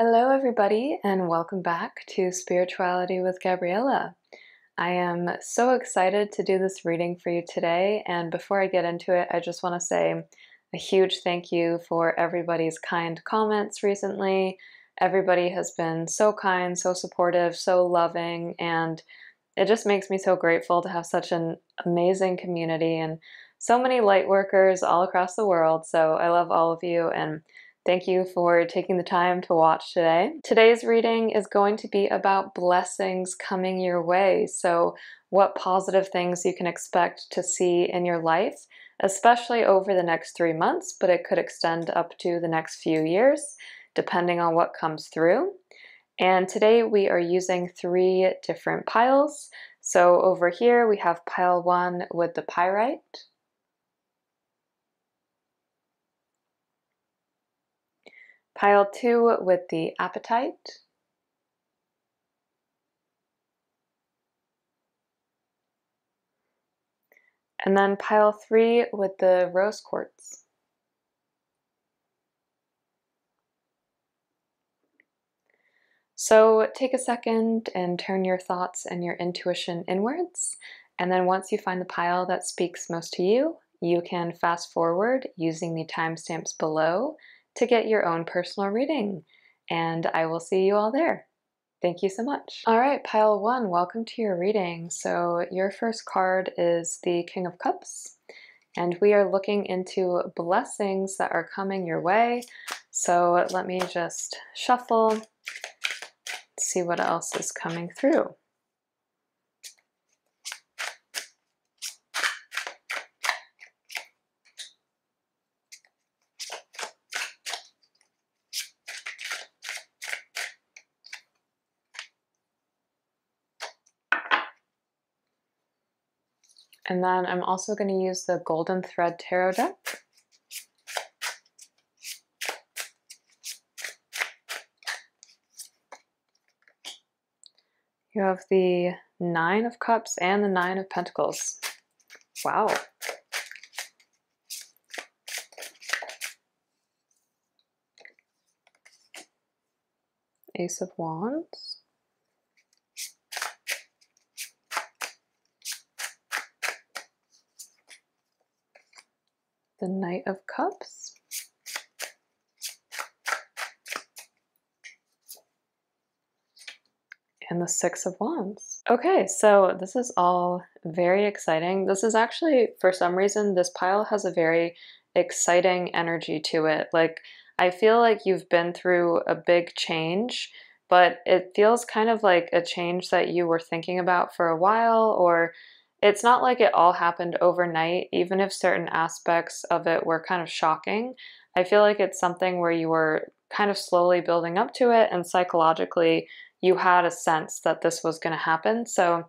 Hello, everybody, and welcome back to Spirituality with Gabriella. I am so excited to do this reading for you today, and before I get into it, I just want to say a huge thank you for everybody's kind comments recently. Everybody has been so kind, so supportive, so loving, and it just makes me so grateful to have such an amazing community and so many light workers all across the world. So I love all of you, and thank you for taking the time to watch today. Today's reading is going to be about blessings coming your way. So what positive things you can expect to see in your life, especially over the next 3 months, but it could extend up to the next few years, depending on what comes through. And today we are using 3 different piles. So over here we have pile 1 with the Pyrite, pile 2 with the Apatite, and then pile 3 with the Rose Quartz. So take a second and turn your thoughts and your intuition inwards, and then once you find the pile that speaks most to you, you can fast forward using the timestamps below to get your own personal reading, and I will see you all there. Thank you so much. All right, pile 1, welcome to your reading. So your first card is the King of Cups, and we are looking into blessings that are coming your way. So let me just shuffle, see what else is coming through. And then I'm also going to use the Golden Thread Tarot deck. You have the 9 of Cups and the 9 of Pentacles. Wow. Ace of Wands. The Knight of Cups. And the 6 of Wands. Okay, so this is all very exciting. This is actually, for some reason, this pile has a very exciting energy to it. Like, I feel like you've been through a big change, but it feels kind of like a change that you were thinking about for a while, or it's not like it all happened overnight, even if certain aspects of it were kind of shocking. I feel like it's something where you were kind of slowly building up to it, and psychologically you had a sense that this was going to happen. So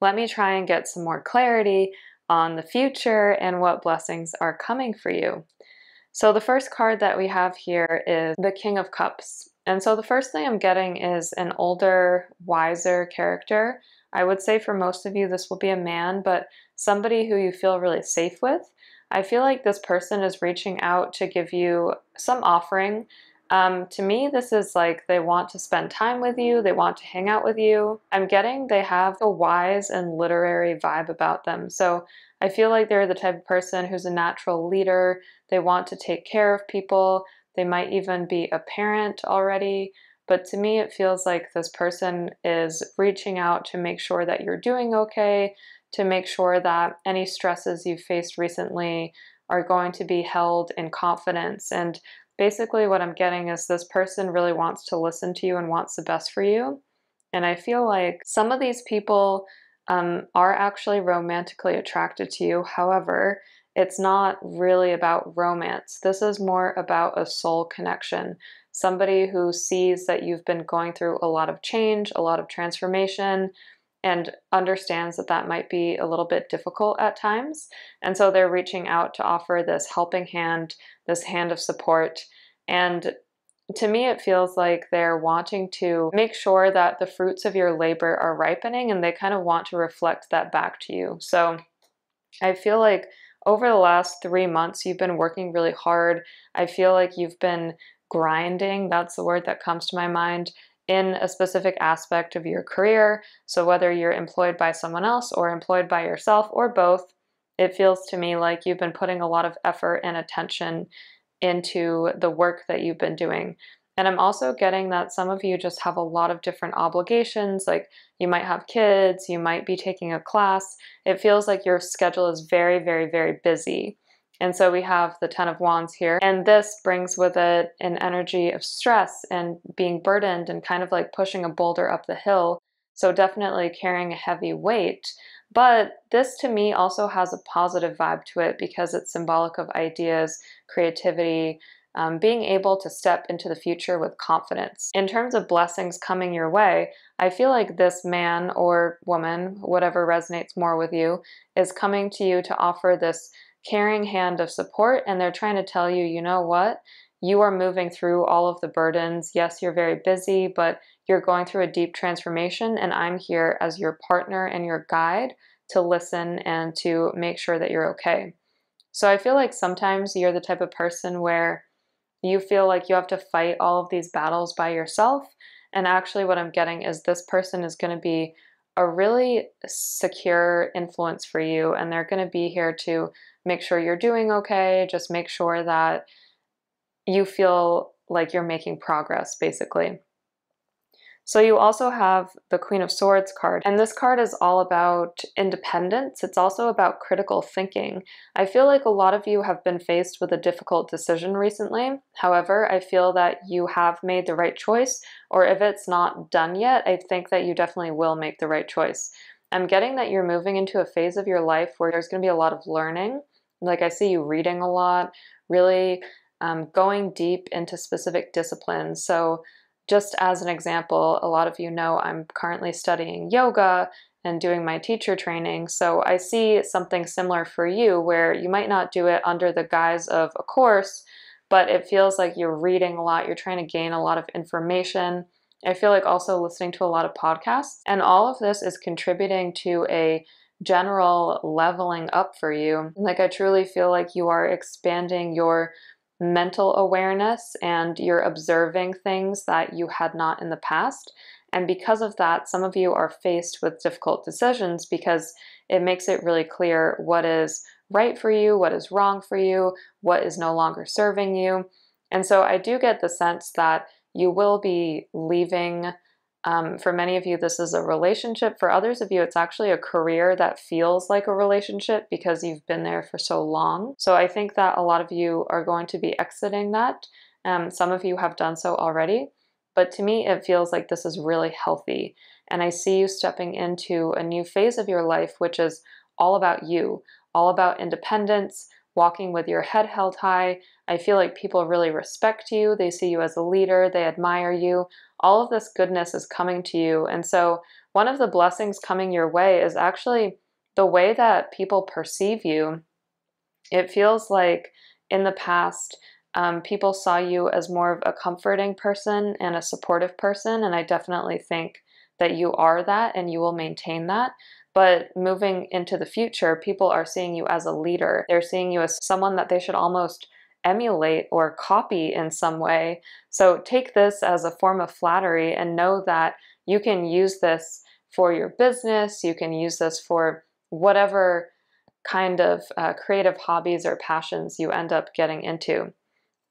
let me try and get some more clarity on the future and what blessings are coming for you. So the first card that we have here is the King of Cups. And so the first thing I'm getting is an older, wiser character. I would say for most of you this will be a man, but somebody who you feel really safe with. I feel like this person is reaching out to give you some offering. To me, this is like they want to spend time with you, they want to hang out with you. I'm getting they have a wise and literary vibe about them. So I feel like they're the type of person who's a natural leader. They want to take care of people. They might even be a parent already. But to me, it feels like this person is reaching out to make sure that you're doing okay, to make sure that any stresses you've faced recently are going to be held in confidence. And basically what I'm getting is this person really wants to listen to you and wants the best for you. And I feel like some of these people are actually romantically attracted to you. However, it's not really about romance. This is more about a soul connection. Somebody who sees that you've been going through a lot of change, a lot of transformation, and understands that that might be a little bit difficult at times. And so they're reaching out to offer this helping hand, this hand of support. And to me, it feels like they're wanting to make sure that the fruits of your labor are ripening, and they kind of want to reflect that back to you. So I feel like over the last 3 months, you've been working really hard. I feel like you've been grinding, that's the word that comes to my mind, in a specific aspect of your career. So whether you're employed by someone else or employed by yourself or both, it feels to me like you've been putting a lot of effort and attention into the work that you've been doing. And I'm also getting that some of you just have a lot of different obligations, like you might have kids, you might be taking a class. It feels like your schedule is very, very, very busy. And so we have the Ten of Wands here, and this brings with it an energy of stress and being burdened and kind of like pushing a boulder up the hill. So definitely carrying a heavy weight. But this to me also has a positive vibe to it because it's symbolic of ideas, creativity, being able to step into the future with confidence. In terms of blessings coming your way, I feel like this man or woman, whatever resonates more with you, is coming to you to offer this caring hand of support, and they're trying to tell you, you know what? You are moving through all of the burdens. Yes, you're very busy, but you're going through a deep transformation, and I'm here as your partner and your guide to listen and to make sure that you're okay. So I feel like sometimes you're the type of person where you feel like you have to fight all of these battles by yourself. And actually what I'm getting is this person is going to be a really secure influence for you, and they're going to be here to make sure you're doing okay, just make sure that you feel like you're making progress, basically. So you also have the Queen of Swords card, and this card is all about independence. It's also about critical thinking. I feel like a lot of you have been faced with a difficult decision recently. However, I feel that you have made the right choice, or if it's not done yet, I think that you definitely will make the right choice. I'm getting that you're moving into a phase of your life where there's going to be a lot of learning. Like I see you reading a lot, really going deep into specific disciplines. So just as an example, a lot of you know I'm currently studying yoga and doing my teacher training. So I see something similar for you where you might not do it under the guise of a course, but it feels like you're reading a lot, you're trying to gain a lot of information. I feel like also listening to a lot of podcasts, and all of this is contributing to a general leveling up for you. Like I truly feel like you are expanding your mental awareness and you're observing things that you had not in the past. And because of that, some of you are faced with difficult decisions because it makes it really clear what is right for you, what is wrong for you, what is no longer serving you. And so I do get the sense that you will be leaving. For many of you, this is a relationship. For others of you, it's actually a career that feels like a relationship because you've been there for so long. So I think that a lot of you are going to be exiting that. Some of you have done so already. But to me, it feels like this is really healthy. And I see you stepping into a new phase of your life, which is all about you, all about independence, walking with your head held high. I feel like people really respect you. They see you as a leader. They admire you. All of this goodness is coming to you. And so one of the blessings coming your way is actually the way that people perceive you. It feels like in the past, people saw you as more of a comforting person and a supportive person. And I definitely think that you are that and you will maintain that. But moving into the future, people are seeing you as a leader. They're seeing you as someone that they should almost emulate or copy in some way. So take this as a form of flattery and know that you can use this for your business. You can use this for whatever kind of creative hobbies or passions you end up getting into.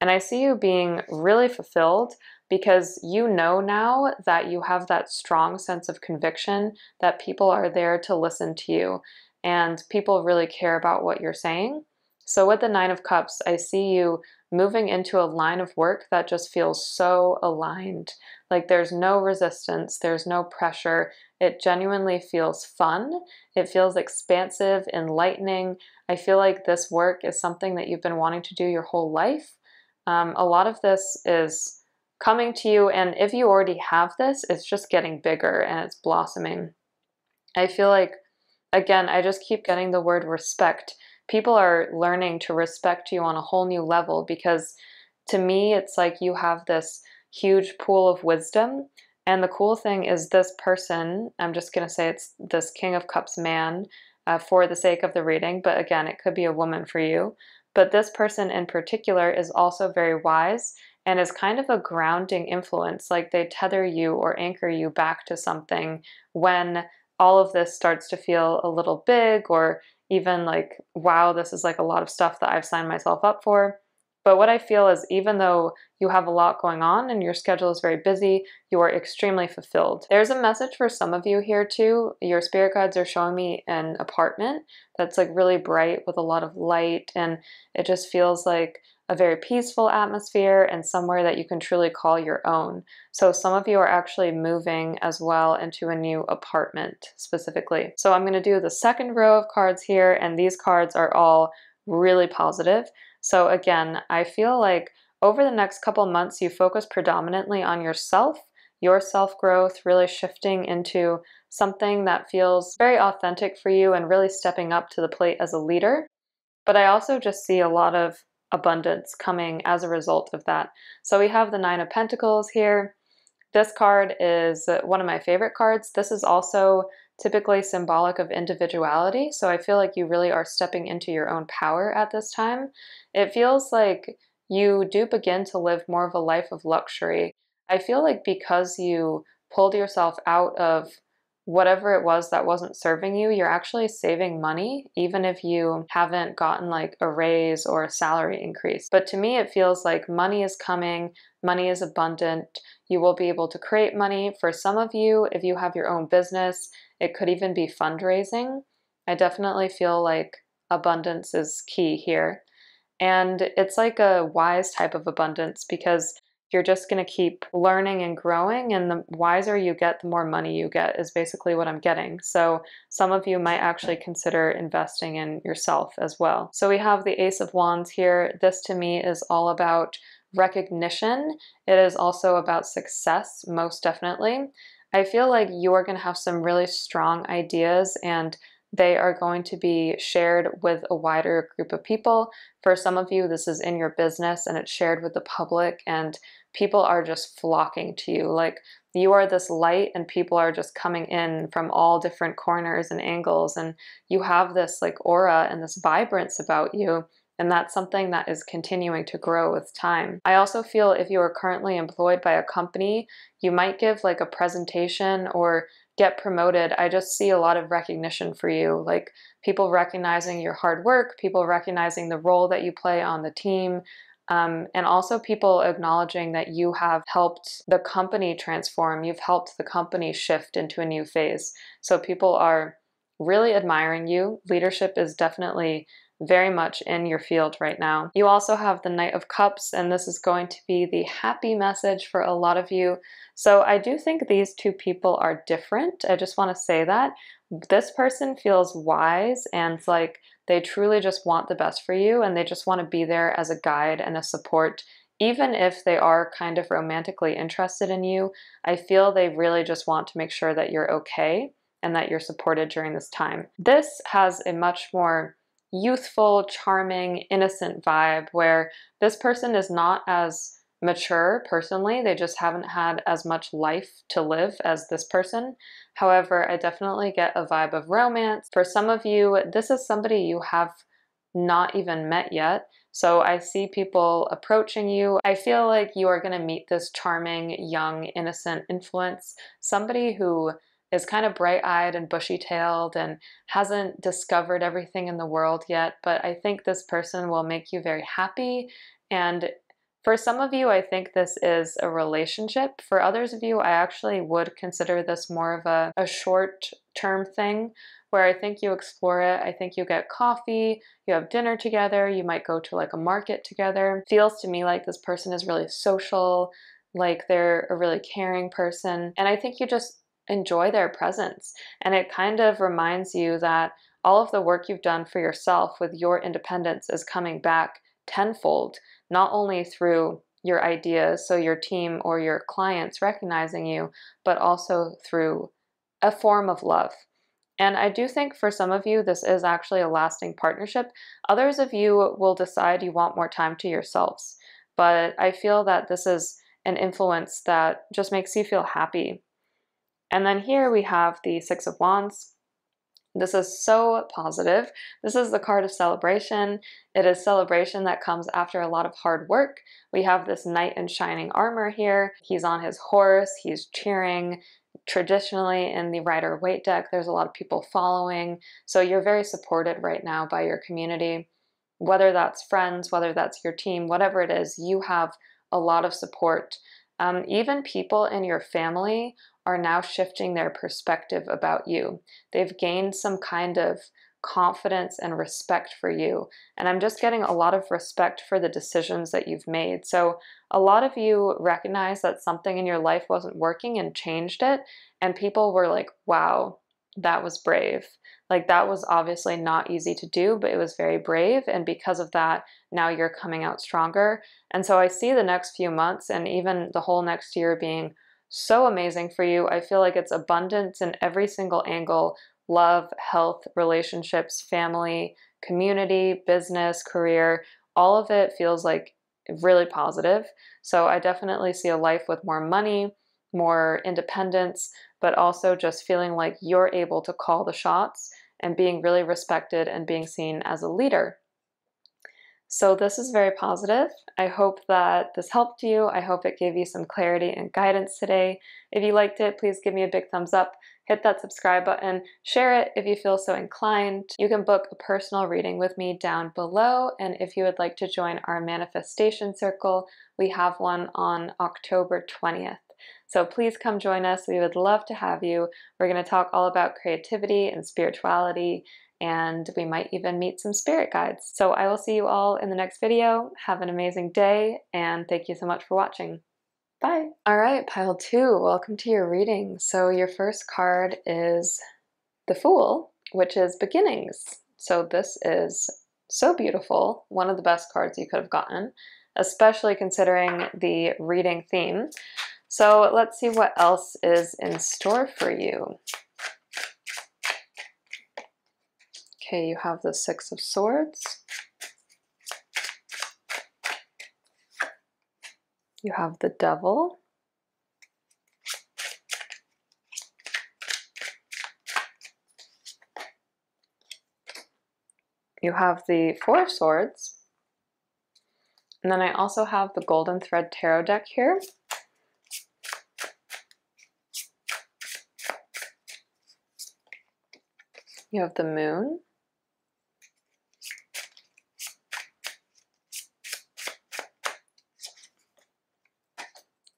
And I see you being really fulfilled because you know now that you have that strong sense of conviction that people are there to listen to you and people really care about what you're saying. So with the Nine of Cups, I see you moving into a line of work that just feels so aligned. Like there's no resistance, there's no pressure. It genuinely feels fun. It feels expansive, enlightening. I feel like this work is something that you've been wanting to do your whole life. A lot of this is coming to you, and if you already have this, it's just getting bigger and it's blossoming. I feel like, again, I just keep getting the word respect. People are learning to respect you on a whole new level because to me, it's like you have this huge pool of wisdom. And the cool thing is this person, I'm just going to say it's this King of Cups man for the sake of the reading, but again, it could be a woman for you. But this person in particular is also very wise and is kind of a grounding influence, like they tether you or anchor you back to something when all of this starts to feel a little big, or even like, wow, this is like a lot of stuff that I've signed myself up for. But what I feel is, even though you have a lot going on and your schedule is very busy, you are extremely fulfilled. There's a message for some of you here too. Your spirit guides are showing me an apartment that's like really bright with a lot of light, and it just feels like a very peaceful atmosphere and somewhere that you can truly call your own. So some of you are actually moving as well into a new apartment specifically. So I'm going to do the second row of cards here, and these cards are all really positive. So again, I feel like over the next couple months, you focus predominantly on yourself, your self-growth, really shifting into something that feels very authentic for you and really stepping up to the plate as a leader. But I also just see a lot of abundance coming as a result of that. So we have the Nine of Pentacles here. This card is one of my favorite cards. This is also typically symbolic of individuality. So I feel like you really are stepping into your own power at this time. It feels like you do begin to live more of a life of luxury. I feel like because you pulled yourself out of whatever it was that wasn't serving you, you're actually saving money, even if you haven't gotten like a raise or a salary increase. But to me, it feels like money is coming, money is abundant. You will be able to create money. For some of you, if you have your own business, it could even be fundraising. I definitely feel like abundance is key here. And it's like a wise type of abundance, because you're just going to keep learning and growing, and the wiser you get, the more money you get, is basically what I'm getting. So some of you might actually consider investing in yourself as well. So we have the Ace of Wands here. This to me is all about recognition. It is also about success, most definitely. I feel like you're going to have some really strong ideas, and they are going to be shared with a wider group of people. For some of you, this is in your business and it's shared with the public, and people are just flocking to you. Like, you are this light and people are just coming in from all different corners and angles, and you have this like aura and this vibrance about you. And that's something that is continuing to grow with time. I also feel if you are currently employed by a company, you might give like a presentation or get promoted. I just see a lot of recognition for you, like people recognizing your hard work, people recognizing the role that you play on the team, and also people acknowledging that you have helped the company transform, you've helped the company shift into a new phase. So people are really admiring you. Leadership is definitely very much in your field right now. You also have the Knight of Cups, and this is going to be the happy message for a lot of you. So I do think these two people are different. I just want to say that. This person feels wise and like they truly just want the best for you, and they just want to be there as a guide and a support. Even if they are kind of romantically interested in you, I feel they really just want to make sure that you're okay and that you're supported during this time. This has a much more youthful, charming, innocent vibe, where this person is not as mature personally. They just haven't had as much life to live as this person. However, I definitely get a vibe of romance. For some of you, this is somebody you have not even met yet. So I see people approaching you. I feel like you are going to meet this charming, young, innocent influence, somebody who is kind of bright-eyed and bushy-tailed and hasn't discovered everything in the world yet, but I think this person will make you very happy. And for some of you, I think this is a relationship. For others of you, I actually would consider this more of a short-term thing, where I think you explore it. I think you get coffee, you have dinner together, you might go to like a market together. Feels to me like this person is really social, like they're a really caring person, and I think you just enjoy their presence. And it kind of reminds you that all of the work you've done for yourself with your independence is coming back tenfold, not only through your ideas, so your team or your clients recognizing you, but also through a form of love. And I do think for some of you, this is actually a lasting partnership. Others of you will decide you want more time to yourselves. But I feel that this is an influence that just makes you feel happy. And then here we have the Six of Wands. This is so positive. This is the card of celebration. It is celebration that comes after a lot of hard work. We have this knight in shining armor here. He's on his horse, he's cheering. Traditionally in the Rider-Waite deck, there's a lot of people following. So you're very supported right now by your community. Whether that's friends, whether that's your team, whatever it is, you have a lot of support. Even people in your family are now shifting their perspective about you. They've gained some kind of confidence and respect for you. And I'm just getting a lot of respect for the decisions that you've made. So a lot of you recognize that something in your life wasn't working and changed it. And people were like, wow, that was brave. Like that was obviously not easy to do, but it was very brave. And because of that, now you're coming out stronger. And so I see the next few months and even the whole next year being so amazing for you. I feel like it's abundance in every single angle: love, health, relationships, family, community, business, career. All of it feels like really positive. So I definitely see a life with more money, more independence, but also just feeling like you're able to call the shots and being really respected and being seen as a leader. So this is very positive. I hope that this helped you. I hope it gave you some clarity and guidance today. If you liked it, please give me a big thumbs up, hit that subscribe button, share it if you feel so inclined. You can book a personal reading with me down below, and if you would like to join our manifestation circle, we have one on October 20th. So please come join us. We would love to have you. We're going to talk all about creativity and spirituality, and we might even meet some spirit guides. So I will see you all in the next video. Have an amazing day, and thank you so much for watching. Bye! Alright, pile 2, welcome to your reading. So your first card is the Fool, which is beginnings. So this is so beautiful. One of the best cards you could have gotten, especially considering the reading theme. So let's see what else is in store for you. Okay, you have the Six of Swords. You have the Devil. You have the Four of Swords. And then I also have the Golden Thread Tarot deck here. You have the Moon.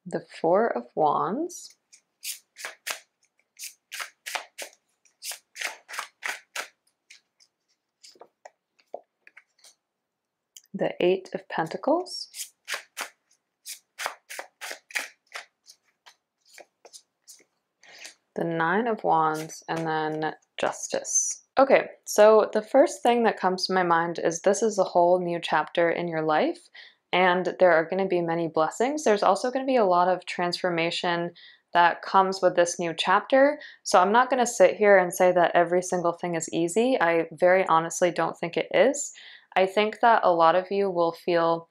The Four of Wands. The Eight of Pentacles. The Nine of Wands, and then Justice. Okay, so the first thing that comes to my mind is this is a whole new chapter in your life, and there are going to be many blessings. There's also going to be a lot of transformation that comes with this new chapter. So I'm not going to sit here and say that every single thing is easy. I very honestly don't think it is. I think that a lot of you will feel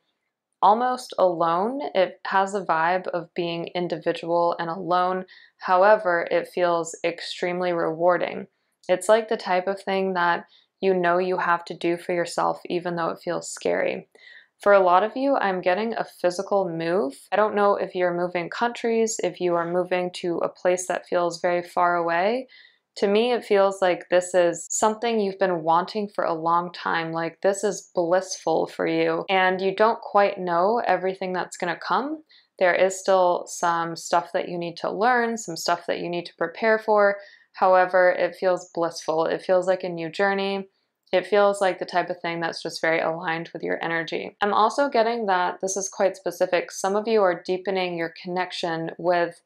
almost alone. It has a vibe of being individual and alone. However, it feels extremely rewarding. It's like the type of thing that you know you have to do for yourself, even though it feels scary. For a lot of you, I'm getting a physical move. I don't know if you're moving countries, if you are moving to a place that feels very far away. To me, it feels like this is something you've been wanting for a long time. Like this is blissful for you, and you don't quite know everything that's going to come. There is still some stuff that you need to learn, some stuff that you need to prepare for. However, it feels blissful. It feels like a new journey. It feels like the type of thing that's just very aligned with your energy. I'm also getting that this is quite specific. Some of you are deepening your connection with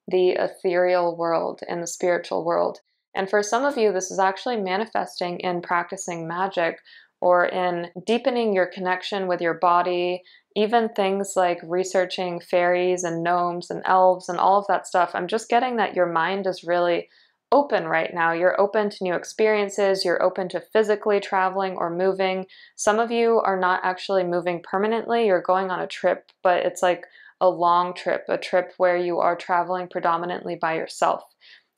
the ethereal world and the spiritual world. And for some of you, this is actually manifesting in practicing magic or in deepening your connection with your body, even things like researching fairies and gnomes and elves and all of that stuff. I'm just getting that your mind is really open right now. You're open to new experiences. You're open to physically traveling or moving. Some of you are not actually moving permanently. You're going on a trip, but it's like a long trip, a trip where you are traveling predominantly by yourself.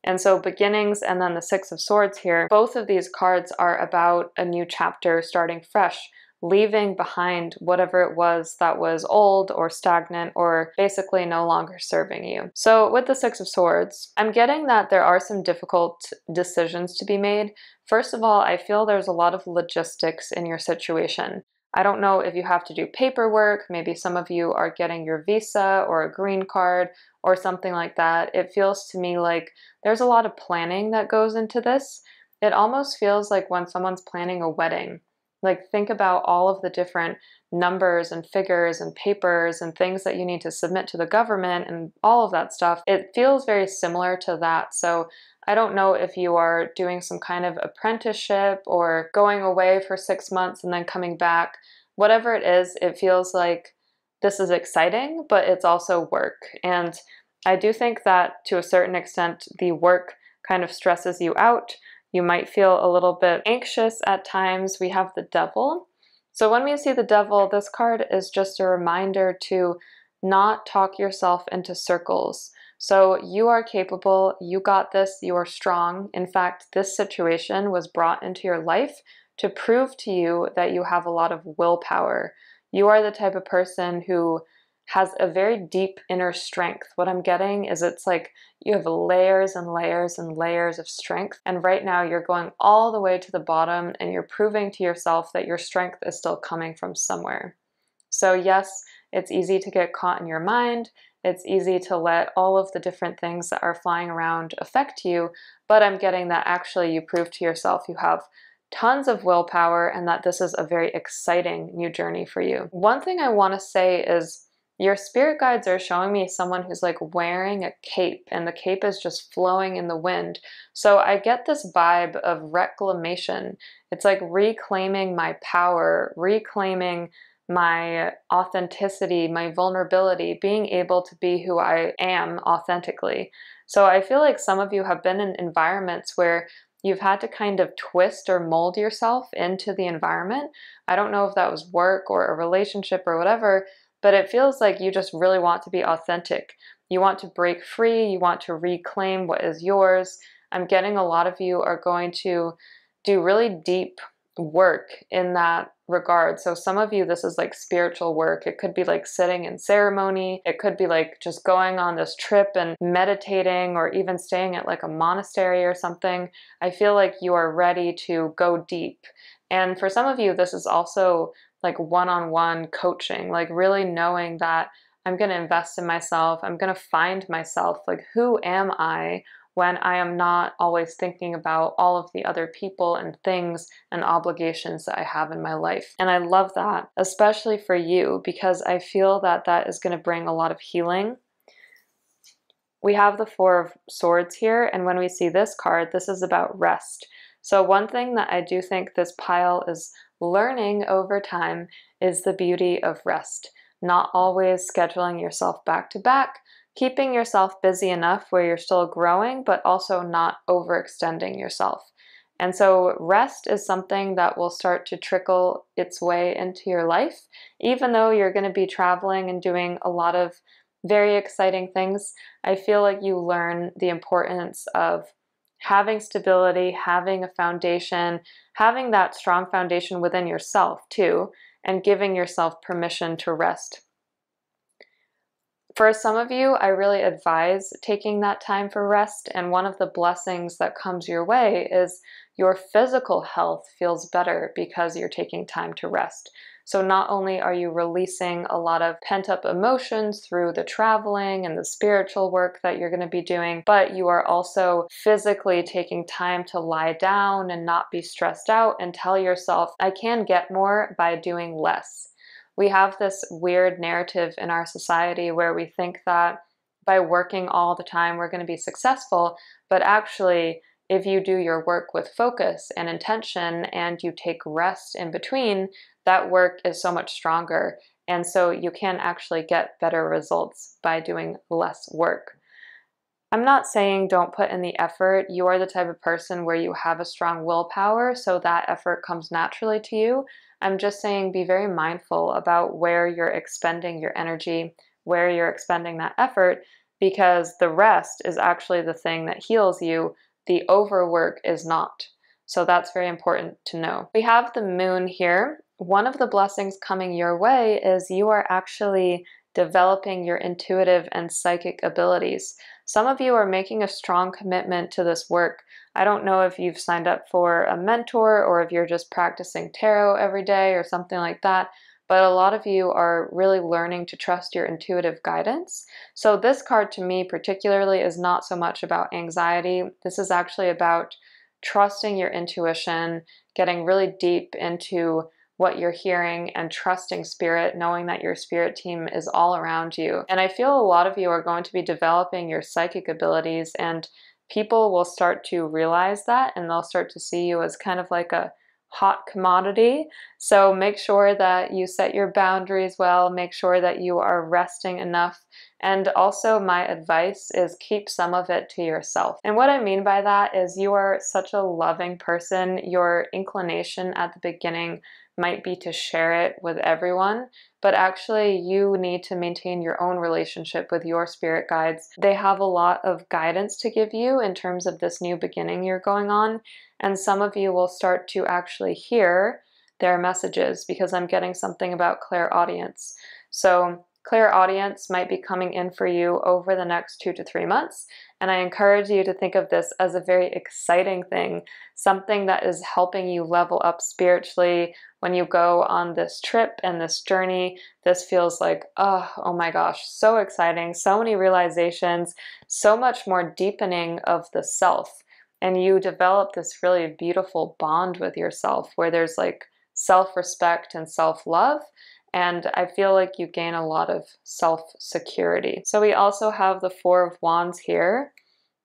And so beginnings and then the Six of Swords here, both of these cards are about a new chapter starting fresh, leaving behind whatever it was that was old or stagnant or basically no longer serving you. So with the Six of Swords, I'm getting that there are some difficult decisions to be made. First of all, I feel there's a lot of logistics in your situation. I don't know if you have to do paperwork, maybe some of you are getting your visa or a green card or something like that. It feels to me like there's a lot of planning that goes into this. It almost feels like when someone's planning a wedding. Like, think about all of the different numbers and figures and papers and things that you need to submit to the government and all of that stuff. It feels very similar to that. So I don't know if you are doing some kind of apprenticeship or going away for 6 months and then coming back. Whatever it is, it feels like this is exciting, but it's also work. And I do think that to a certain extent, the work kind of stresses you out. You might feel a little bit anxious at times. We have the Devil. So when we see the Devil, this card is just a reminder to not talk yourself into circles. So you are capable, you got this, you are strong. In fact, this situation was brought into your life to prove to you that you have a lot of willpower. You are the type of person who has a very deep inner strength. What I'm getting is it's like you have layers and layers and layers of strength. And right now you're going all the way to the bottom and you're proving to yourself that your strength is still coming from somewhere. So yes, it's easy to get caught in your mind. It's easy to let all of the different things that are flying around affect you. But I'm getting that actually you prove to yourself you have tons of willpower and that this is a very exciting new journey for you. One thing I want to say is your spirit guides are showing me someone who's like wearing a cape and the cape is just flowing in the wind. So I get this vibe of reclamation. It's like reclaiming my power, reclaiming my authenticity, my vulnerability, being able to be who I am authentically. So I feel like some of you have been in environments where you've had to kind of twist or mold yourself into the environment. I don't know if that was work or a relationship or whatever, but it feels like you just really want to be authentic. You want to break free. You want to reclaim what is yours. I'm getting a lot of you are going to do really deep work in that regard. So some of you, this is like spiritual work. It could be like sitting in ceremony. It could be like just going on this trip and meditating or even staying at like a monastery or something. I feel like you are ready to go deep. And for some of you, this is also like one-on-one coaching, like really knowing that I'm going to invest in myself. I'm going to find myself. Like, who am I when I am not always thinking about all of the other people and things and obligations that I have in my life? And I love that, especially for you, because I feel that that is going to bring a lot of healing. We have the Four of Swords here, and when we see this card, this is about rest. So one thing that I do think this pile is learning over time is the beauty of rest. Not always scheduling yourself back to back, keeping yourself busy enough where you're still growing, but also not overextending yourself. And so rest is something that will start to trickle its way into your life, even though you're going to be traveling and doing a lot of very exciting things. I feel like you learn the importance of having stability, having a foundation, having that strong foundation within yourself too, and giving yourself permission to rest. For some of you, I really advise taking that time for rest, and one of the blessings that comes your way is your physical health feels better because you're taking time to rest. So not only are you releasing a lot of pent-up emotions through the traveling and the spiritual work that you're going to be doing, but you are also physically taking time to lie down and not be stressed out and tell yourself, I can get more by doing less. We have this weird narrative in our society where we think that by working all the time we're going to be successful, but actually if you do your work with focus and intention and you take rest in between, that work is so much stronger. And so you can actually get better results by doing less work. I'm not saying don't put in the effort. You are the type of person where you have a strong willpower, so that effort comes naturally to you. I'm just saying be very mindful about where you're expending your energy, where you're expending that effort, because the rest is actually the thing that heals you. The overwork is not. So that's very important to know. We have the moon here. One of the blessings coming your way is you are actually developing your intuitive and psychic abilities. Some of you are making a strong commitment to this work. I don't know if you've signed up for a mentor or if you're just practicing tarot every day or something like that, but a lot of you are really learning to trust your intuitive guidance. So this card to me particularly is not so much about anxiety. This is actually about trusting your intuition, getting really deep into what you're hearing and trusting spirit, knowing that your spirit team is all around you. And I feel a lot of you are going to be developing your psychic abilities, and people will start to realize that, and they'll start to see you as kind of like a hot commodity. So make sure that you set your boundaries well, make sure that you are resting enough. And also my advice is keep some of it to yourself. And what I mean by that is you are such a loving person. Your inclination at the beginning might be to share it with everyone, but actually you need to maintain your own relationship with your spirit guides. They have a lot of guidance to give you in terms of this new beginning you're going on, and some of you will start to actually hear their messages, because I'm getting something about clairaudience. So clairaudience might be coming in for you over the next 2 to 3 months, and I encourage you to think of this as a very exciting thing, something that is helping you level up spiritually. When you go on this trip and this journey, this feels like, oh my gosh, so exciting, so many realizations, so much more deepening of the self. And you develop this really beautiful bond with yourself where there's like self-respect and self-love. And I feel like you gain a lot of self-security. So we also have the Four of Wands here.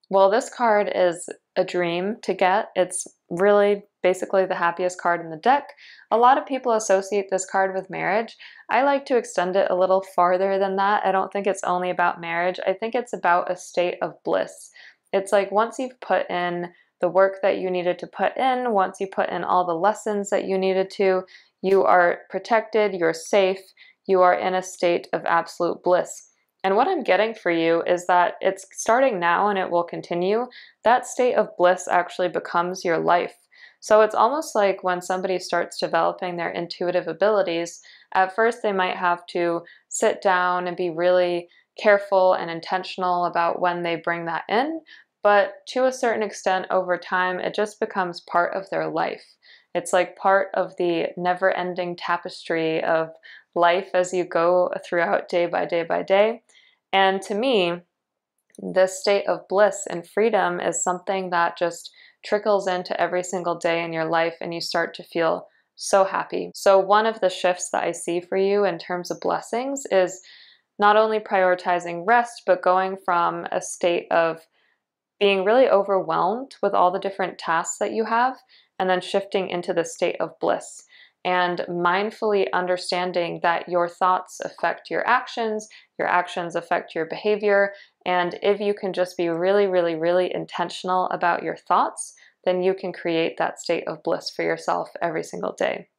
Well, this card is a dream to get. It's really basically the happiest card in the deck. A lot of people associate this card with marriage. I like to extend it a little farther than that. I don't think it's only about marriage. I think it's about a state of bliss. It's like once you've put in the work that you needed to put in, once you put in all the lessons that you needed to, you are protected, you're safe, you are in a state of absolute bliss. And what I'm getting for you is that it's starting now and it will continue. That state of bliss actually becomes your life. So it's almost like when somebody starts developing their intuitive abilities, at first they might have to sit down and be really careful and intentional about when they bring that in. But to a certain extent over time, it just becomes part of their life. It's like part of the never-ending tapestry of life as you go throughout day by day by day. And to me, this state of bliss and freedom is something that just trickles into every single day in your life, and you start to feel so happy. So one of the shifts that I see for you in terms of blessings is not only prioritizing rest, but going from a state of being really overwhelmed with all the different tasks that you have, and then shifting into the state of bliss and mindfully understanding that your thoughts affect your actions affect your behavior. And if you can just be really, really, really intentional about your thoughts, then you can create that state of bliss for yourself every single day.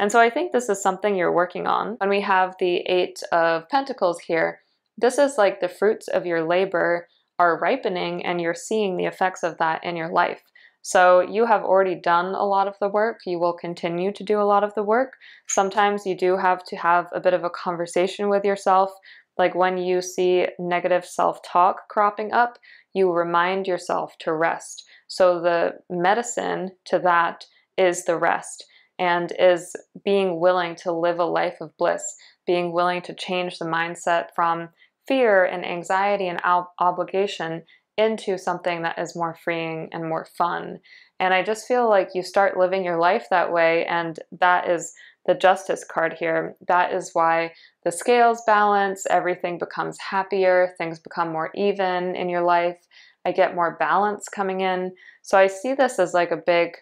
And so I think this is something you're working on. When we have the Eight of Pentacles here, this is like the fruits of your labor are ripening and you're seeing the effects of that in your life. So you have already done a lot of the work. You will continue to do a lot of the work. Sometimes you do have to have a bit of a conversation with yourself. Like when you see negative self-talk cropping up, you remind yourself to rest. So the medicine to that is the rest, and is being willing to live a life of bliss, being willing to change the mindset from fear and anxiety and obligation into something that is more freeing and more fun. And I just feel like you start living your life that way, and that is the Justice card here. That is why the scales balance, everything becomes happier, things become more even in your life. I get more balance coming in. So I see this as like a big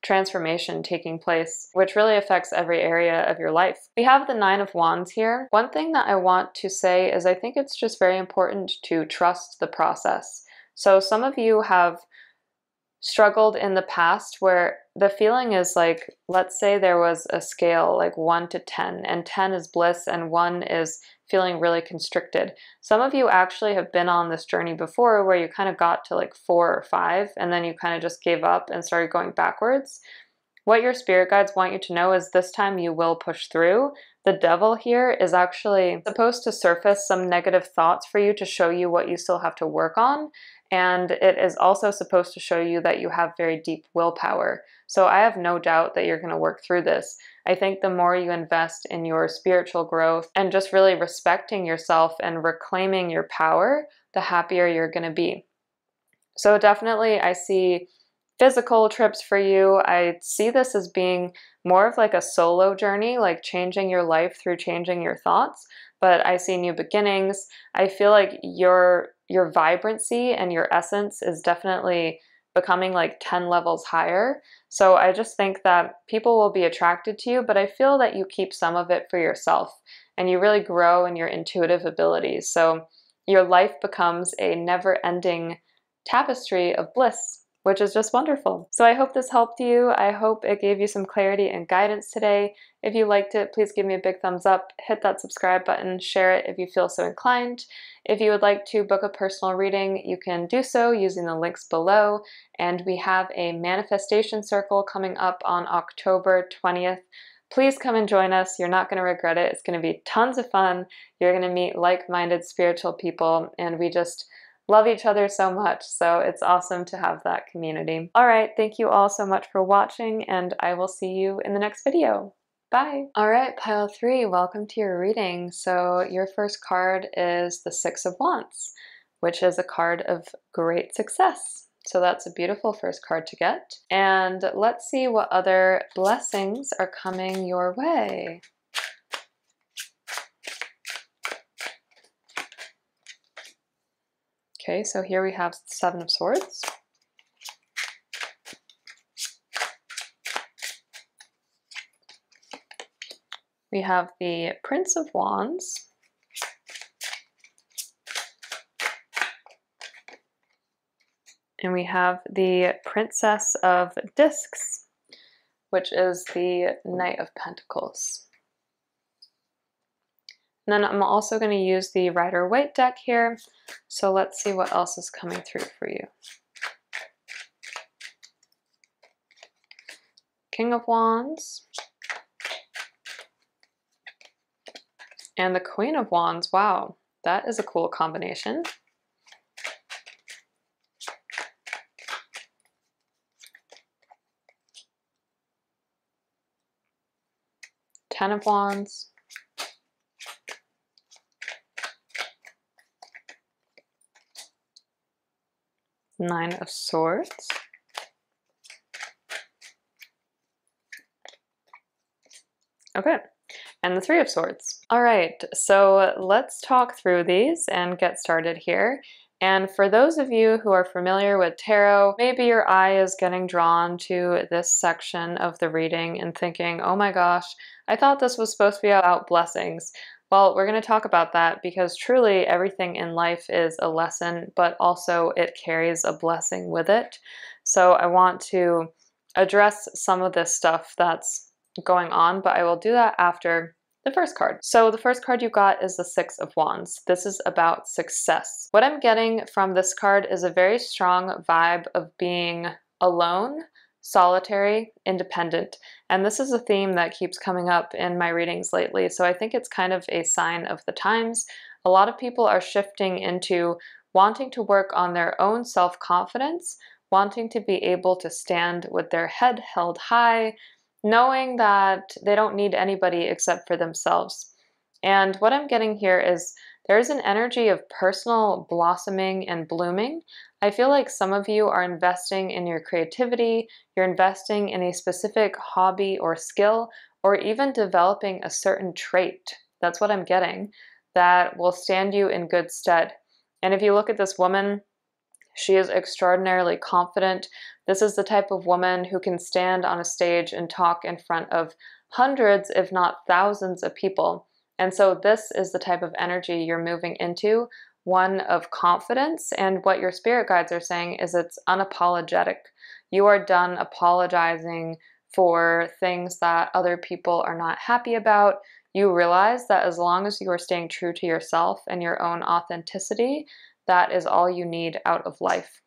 transformation taking place, which really affects every area of your life. We have the Nine of Wands here. One thing that I want to say is I think it's just very important to trust the process. So some of you have struggled in the past, where the feeling is like, let's say there was a scale like 1 to 10, and 10 is bliss and 1 is feeling really constricted. Some of you actually have been on this journey before where you kind of got to like 4 or 5 and then you kind of just gave up and started going backwards. What your spirit guides want you to know is this time you will push through. The devil here is actually supposed to surface some negative thoughts for you to show you what you still have to work on. And it is also supposed to show you that you have very deep willpower. So I have no doubt that you're going to work through this. I think the more you invest in your spiritual growth and just really respecting yourself and reclaiming your power, the happier you're going to be. So definitely I see physical trips for you. I see this as being more of like a solo journey, like changing your life through changing your thoughts. But I see new beginnings. I feel like your vibrancy and your essence is definitely becoming like 10 levels higher. So I just think that people will be attracted to you, but I feel that you keep some of it for yourself and you really grow in your intuitive abilities. So your life becomes a never-ending tapestry of bliss, which is just wonderful. So I hope this helped you. I hope it gave you some clarity and guidance today. If you liked it, please give me a big thumbs up, hit that subscribe button, share it if you feel so inclined. If you would like to book a personal reading, you can do so using the links below. And we have a manifestation circle coming up on October 20th. Please come and join us. You're not going to regret it. It's going to be tons of fun. You're going to meet like-minded spiritual people, and we just love each other so much, so it's awesome to have that community. All right, thank you all so much for watching, and I will see you in the next video. Bye! All right, pile 3, welcome to your reading. So your first card is the Six of Wands, which is a card of great success. So that's a beautiful first card to get. And let's see what other blessings are coming your way. Okay, so here we have the Seven of Swords. We have the Prince of Wands. And we have the Princess of Discs, which is the Knight of Pentacles. And then I'm also going to use the Rider-Waite deck here. So let's see what else is coming through for you. King of Wands. And the Queen of Wands. Wow, that is a cool combination. Ten of Wands. Nine of Swords. Okay, and the Three of Swords. All right, so let's talk through these and get started here. And for those of you who are familiar with tarot, maybe your eye is getting drawn to this section of the reading and thinking, oh my gosh, I thought this was supposed to be about blessings. Well, we're going to talk about that because truly everything in life is a lesson, but also it carries a blessing with it. So I want to address some of this stuff that's going on, but I will do that after the first card. So the first card you got is the Six of Wands. This is about success. What I'm getting from this card is a very strong vibe of being alone, solitary, independent. And this is a theme that keeps coming up in my readings lately. So I think it's kind of a sign of the times. A lot of people are shifting into wanting to work on their own self-confidence, wanting to be able to stand with their head held high, knowing that they don't need anybody except for themselves. And what I'm getting here is there's an energy of personal blossoming and blooming. I feel like some of you are investing in your creativity, you're investing in a specific hobby or skill, or even developing a certain trait. That's what I'm getting, that will stand you in good stead. And if you look at this woman, she is extraordinarily confident. This is the type of woman who can stand on a stage and talk in front of hundreds, if not thousands of people. And so this is the type of energy you're moving into, one of confidence. And what your spirit guides are saying is it's unapologetic. You are done apologizing for things that other people are not happy about. You realize that as long as you are staying true to yourself and your own authenticity, that is all you need out of life.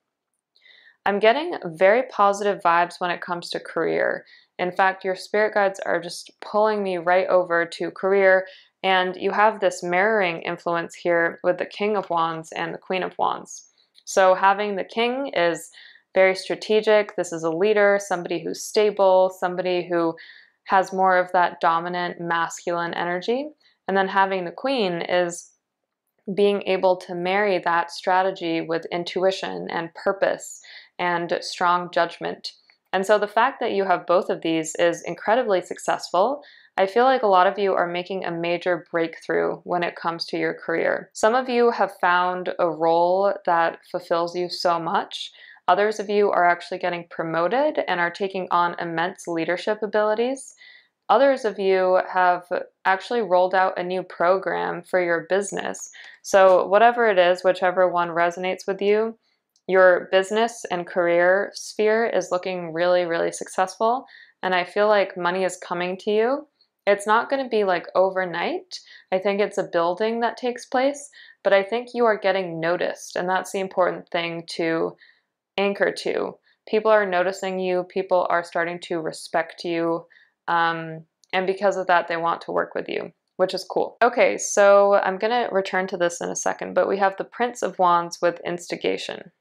I'm getting very positive vibes when it comes to career. In fact, your spirit guides are just pulling me right over to career, and you have this mirroring influence here with the King of Wands and the Queen of Wands. So having the King is very strategic. This is a leader, somebody who's stable, somebody who has more of that dominant masculine energy. And then having the Queen is being able to marry that strategy with intuition and purpose and strong judgment. And so the fact that you have both of these is incredibly successful. I feel like a lot of you are making a major breakthrough when it comes to your career. Some of you have found a role that fulfills you so much. Others of you are actually getting promoted and are taking on immense leadership abilities. Others of you have actually rolled out a new program for your business. So whatever it is, whichever one resonates with you, your business and career sphere is looking really, really successful. And I feel like money is coming to you. It's not going to be like overnight. I think it's a building that takes place, but I think you are getting noticed. And that's the important thing to anchor to. People are noticing you. People are starting to respect you. And because of that, they want to work with you, which is cool. Okay, so I'm going to return to this in a second, but we have the Prince of Wands with instigation.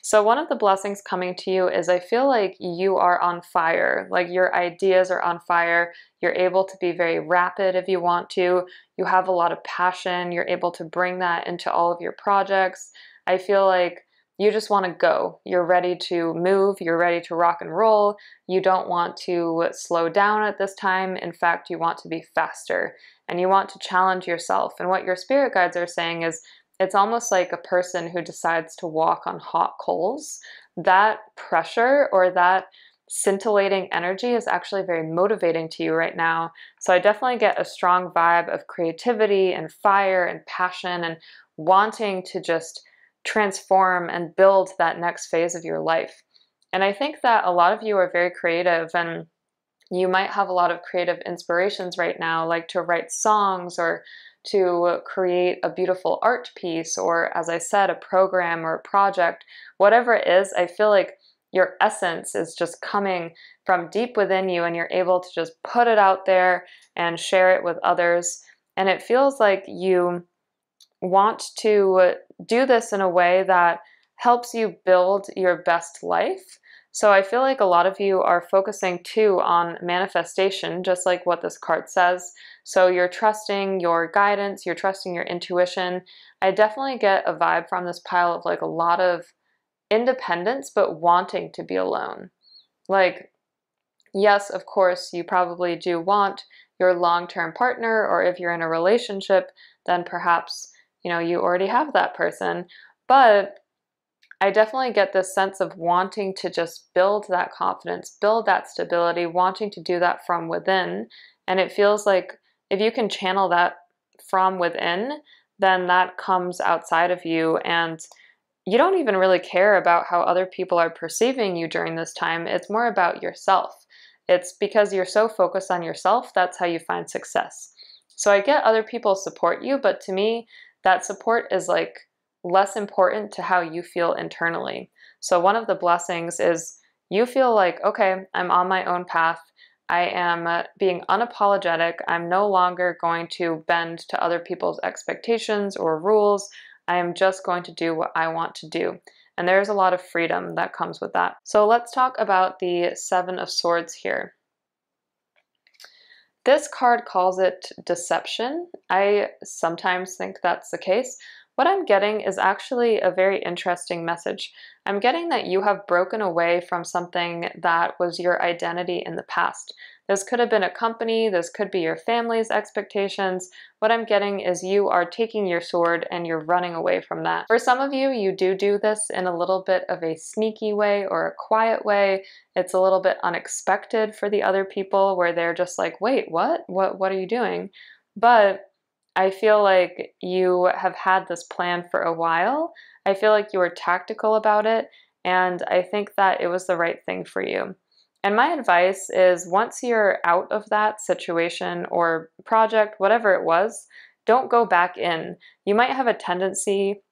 So one of the blessings coming to you is I feel like you are on fire, like your ideas are on fire. You're able to be very rapid if you want to. You have a lot of passion. You're able to bring that into all of your projects. I feel like you just want to go. You're ready to move. You're ready to rock and roll. You don't want to slow down at this time. In fact, you want to be faster and you want to challenge yourself. And what your spirit guides are saying is it's almost like a person who decides to walk on hot coals. That pressure or that scintillating energy is actually very motivating to you right now. So I definitely get a strong vibe of creativity and fire and passion and wanting to just transform and build that next phase of your life. And I think that a lot of you are very creative and you might have a lot of creative inspirations right now, like to write songs or to create a beautiful art piece, or as I said, a program or a project, whatever it is. I feel like your essence is just coming from deep within you and you're able to just put it out there and share it with others. And it feels like you want to do this in a way that helps you build your best life. So I feel like a lot of you are focusing too on manifestation, just like what this card says. So you're trusting your guidance, you're trusting your intuition. I definitely get a vibe from this pile of like a lot of independence, but wanting to be alone. Like, yes, of course, you probably do want your long-term partner, or if you're in a relationship, then perhaps, you know, you already have that person. But I definitely get this sense of wanting to just build that confidence, build that stability, wanting to do that from within. And it feels like if you can channel that from within, then that comes outside of you. And you don't even really care about how other people are perceiving you during this time. It's more about yourself. It's because you're so focused on yourself, that's how you find success. So I get other people support you, but to me, that support is like less important to how you feel internally. So one of the blessings is you feel like, okay, I'm on my own path. I am being unapologetic. I'm no longer going to bend to other people's expectations or rules. I am just going to do what I want to do. And there's a lot of freedom that comes with that. So let's talk about the Seven of Swords here. This card calls it deception. I sometimes think that's the case. What I'm getting is actually a very interesting message. I'm getting that you have broken away from something that was your identity in the past. This could have been a company, this could be your family's expectations. What I'm getting is you are taking your sword and you're running away from that. For some of you, you do this in a little bit of a sneaky way or a quiet way. It's a little bit unexpected for the other people where they're just like, wait, what are you doing? But I feel like you have had this plan for a while. I feel like you were tactical about it, and I think that it was the right thing for you. And my advice is once you're out of that situation or project, whatever it was, don't go back in. You might have a tendency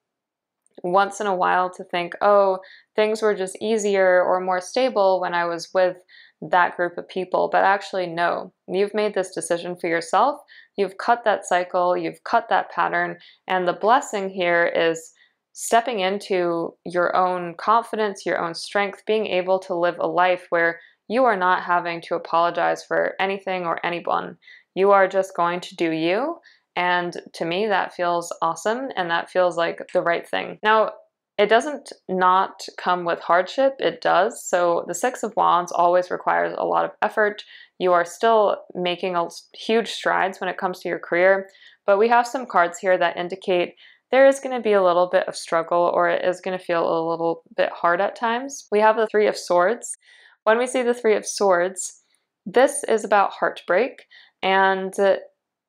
once in a while to think, oh, things were just easier or more stable when I was with that group of people. But actually, no. You've made this decision for yourself. You've cut that cycle, you've cut that pattern. And the blessing here is stepping into your own confidence, your own strength, being able to live a life where you are not having to apologize for anything or anyone. You are just going to do you. And to me, that feels awesome and that feels like the right thing. Now, it doesn't not come with hardship, it does. So the Six of Wands always requires a lot of effort. You are still making huge strides when it comes to your career, but we have some cards here that indicate there is going to be a little bit of struggle, or it is going to feel a little bit hard at times. We have the Three of Swords. When we see the Three of Swords, this is about heartbreak, and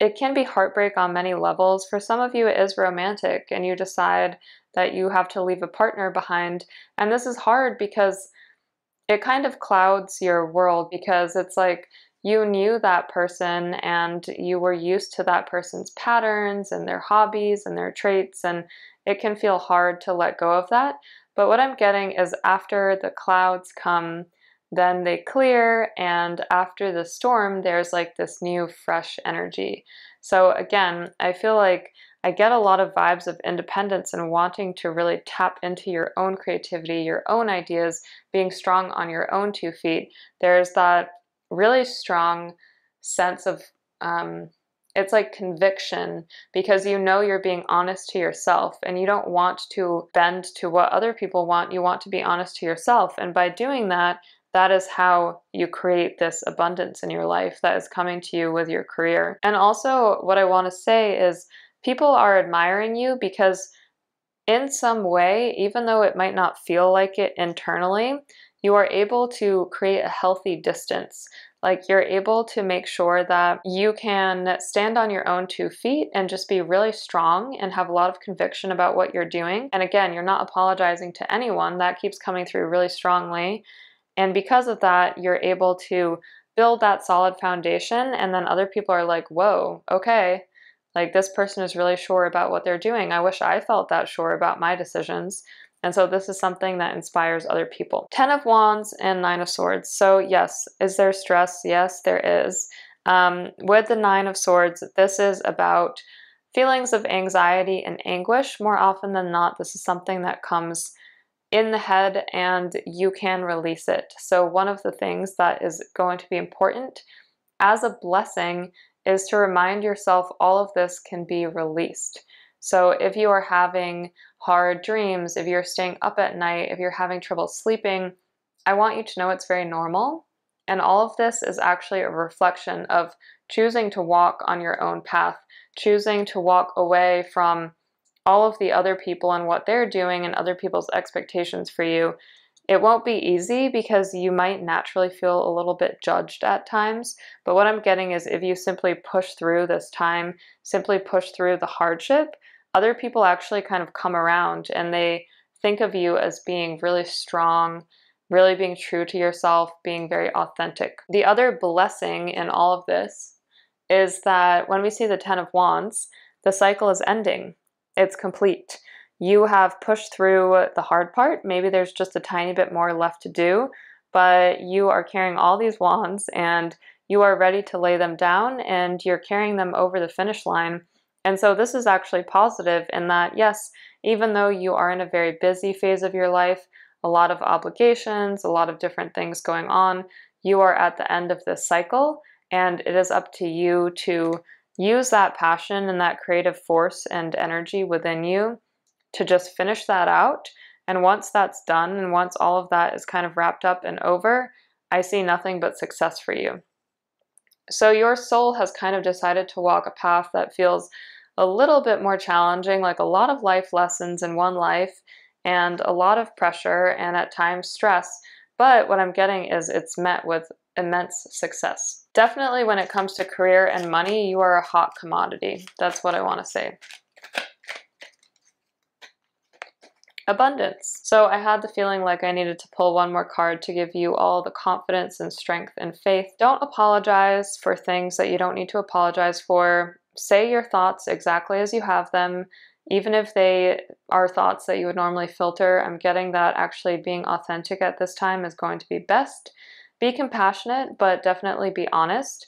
it can be heartbreak on many levels. For some of you, it is romantic, and you decide that you have to leave a partner behind. And this is hard because it kind of clouds your world, because it's like you knew that person and you were used to that person's patterns and their hobbies and their traits, and it can feel hard to let go of that. But what I'm getting is after the clouds come, then they clear, and after the storm, there's like this new fresh energy. So again, I feel like I get a lot of vibes of independence and wanting to really tap into your own creativity, your own ideas, being strong on your own 2 feet. There's that really strong sense of, it's like conviction, because you know you're being honest to yourself and you don't want to bend to what other people want. You want to be honest to yourself. And by doing that, that is how you create this abundance in your life that is coming to you with your career. And also, what I want to say is people are admiring you because in some way, even though it might not feel like it internally, you are able to create a healthy distance. Like you're able to make sure that you can stand on your own 2 feet and just be really strong and have a lot of conviction about what you're doing. And again, you're not apologizing to anyone. That keeps coming through really strongly. And because of that, you're able to build that solid foundation, and then other people are like, whoa, okay, like this person is really sure about what they're doing. I wish I felt that sure about my decisions. And so this is something that inspires other people. 10 of Wands and 9 of Swords. So yes, is there stress? Yes, there is. With the 9 of Swords, this is about feelings of anxiety and anguish. More often than not, this is something that comes in the head and you can release it. So one of the things that is going to be important as a blessing is to remind yourself all of this can be released. So if you are having hard dreams, if you're staying up at night, if you're having trouble sleeping, I want you to know it's very normal. And all of this is actually a reflection of choosing to walk on your own path, choosing to walk away from all of the other people and what they're doing and other people's expectations for you. It won't be easy because you might naturally feel a little bit judged at times. But what I'm getting is if you simply push through this time, simply push through the hardship, other people actually kind of come around and they think of you as being really strong, really being true to yourself, being very authentic. The other blessing in all of this is that when we see the 10 of Wands, the cycle is ending. It's complete. You have pushed through the hard part. Maybe there's just a tiny bit more left to do, but you are carrying all these wands and you are ready to lay them down and you're carrying them over the finish line. And so this is actually positive in that, yes, even though you are in a very busy phase of your life, a lot of obligations, a lot of different things going on, you are at the end of this cycle, and it is up to you to use that passion and that creative force and energy within you to just finish that out. And once that's done and once all of that is kind of wrapped up and over, I see nothing but success for you. So your soul has kind of decided to walk a path that feels a little bit more challenging, like a lot of life lessons in one life and a lot of pressure and at times stress. but what I'm getting is it's met with immense success. Definitely when it comes to career and money, you are a hot commodity. That's what I want to say. Abundance. So I had the feeling like I needed to pull one more card to give you all the confidence and strength and faith. Don't apologize for things that you don't need to apologize for. Say your thoughts exactly as you have them, even if they are thoughts that you would normally filter. I'm getting that actually being authentic at this time is going to be best. Be compassionate, but definitely be honest.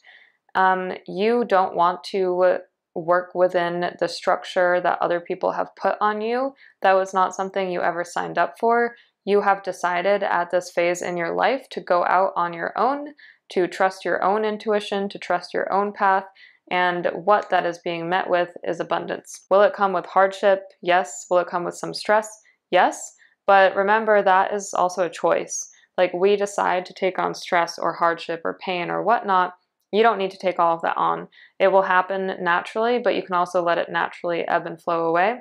You don't want to work within the structure that other people have put on you. That was not something you ever signed up for. You have decided at this phase in your life to go out on your own, to trust your own intuition, to trust your own path, and what that is being met with is abundance. Will it come with hardship? Yes. Will it come with some stress? Yes. But remember, that is also a choice. Like, we decide to take on stress or hardship or pain or whatnot. You don't need to take all of that on. It will happen naturally, but you can also let it naturally ebb and flow away,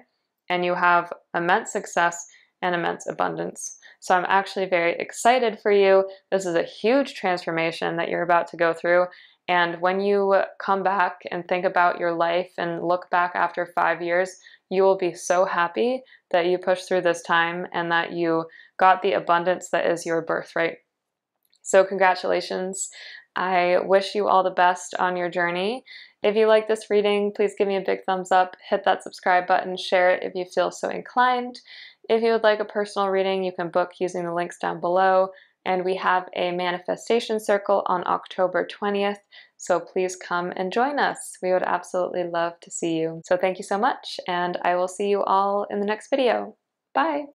and you have immense success and immense abundance. So I'm actually very excited for you. This is a huge transformation that you're about to go through. And when you come back and think about your life and look back after 5 years, you will be so happy that you pushed through this time and that you got the abundance that is your birthright. So congratulations. I wish you all the best on your journey. If you like this reading, please give me a big thumbs up, hit that subscribe button, share it if you feel so inclined. If you would like a personal reading, you can book using the links down below. And we have a manifestation circle on October 20th, so please come and join us. We would absolutely love to see you. So thank you so much, and I will see you all in the next video. Bye!